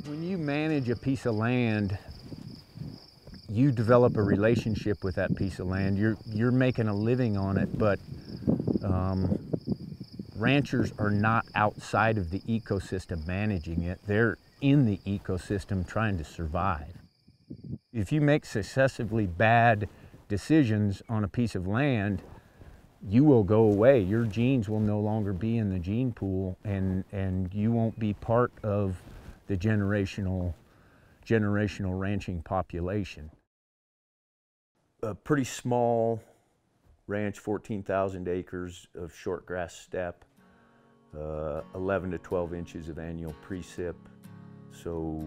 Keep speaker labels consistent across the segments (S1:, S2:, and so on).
S1: When you manage a piece of land, you develop a relationship with that piece of land. You're making a living on it, but ranchers are not outside of the ecosystem managing it. They're in the ecosystem trying to survive. If you make successively bad decisions on a piece of land, you will go away. Your genes will no longer be in the gene pool, and you won't be part of the generational ranching population. A pretty small ranch, 14,000 acres of short grass steppe, 11 to 12 inches of annual precip, so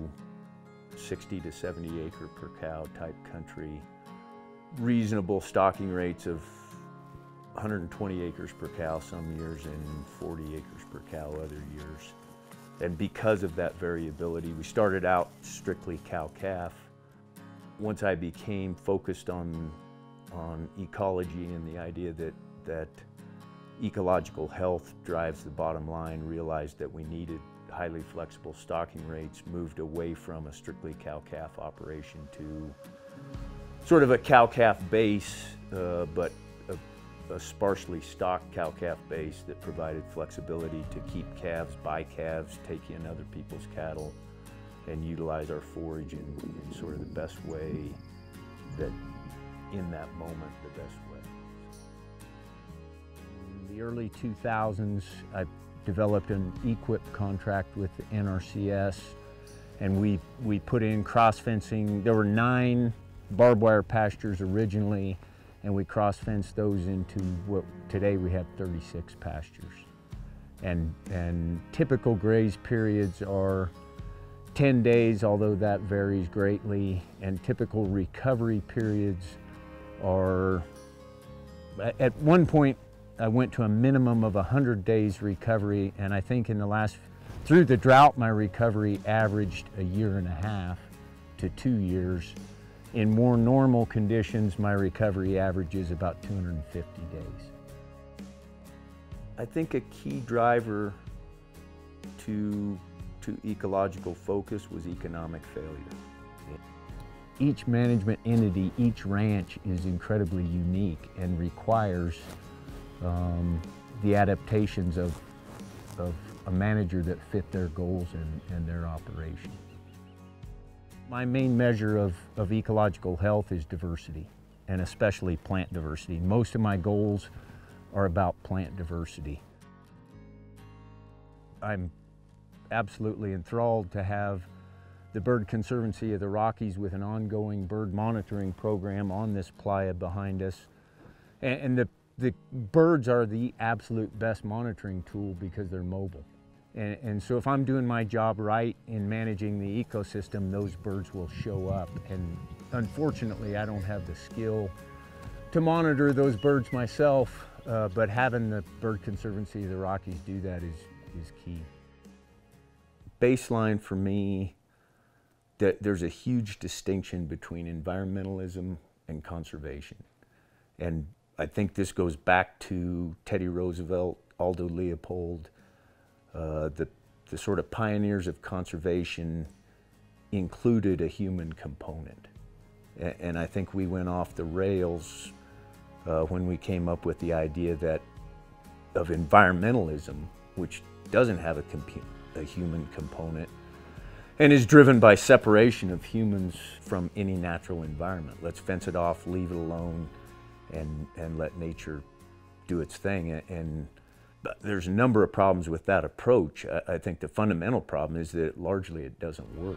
S1: 60 to 70 acre per cow type country. Reasonable stocking rates of 120 acres per cow some years and 40 acres per cow other years. And because of that variability, we started out strictly cow-calf. Once I became focused on ecology and the idea that ecological health drives the bottom line, realized that we needed highly flexible stocking rates, moved away from a strictly cow-calf operation to sort of a cow-calf base, but a sparsely stocked cow-calf base that provided flexibility to keep calves, buy calves, take in other people's cattle, and utilize our forage in sort of the best way that, in that moment, the best way. In the early 2000s, I developed an EQIP contract with the NRCS, and we put in cross fencing. There were 9 barbed wire pastures originally, and we cross-fenced those into what today we have 36 pastures. And typical graze periods are 10 days, although that varies greatly, and typical recovery periods are, at one point I went to a minimum of 100 days recovery, and I think in the last, through the drought, my recovery averaged 1.5 to 2 years. In more normal conditions, my recovery average is about 250 days. I think a key driver to ecological focus was economic failure. Each management entity, each ranch is incredibly unique and requires the adaptations of a manager that fit their goals and their operation. My main measure of ecological health is diversity, and especially plant diversity. Most of my goals are about plant diversity. I'm absolutely enthralled to have the Bird Conservancy of the Rockies with an ongoing bird monitoring program on this playa behind us. And the birds are the absolute best monitoring tool because they're mobile. And so if I'm doing my job right in managing the ecosystem, those birds will show up. And unfortunately, I don't have the skill to monitor those birds myself, but having the Bird Conservancy of the Rockies do that is key. Baseline for me, that there's a huge distinction between environmentalism and conservation. And I think this goes back to Teddy Roosevelt, Aldo Leopold. The sort of pioneers of conservation included a human component. And I think we went off the rails when we came up with the idea of environmentalism, which doesn't have a human component and is driven by separation of humans from any natural environment. Let's fence it off, leave it alone, and let nature do its thing. But there's a number of problems with that approach. I think the fundamental problem is that largely it doesn't work.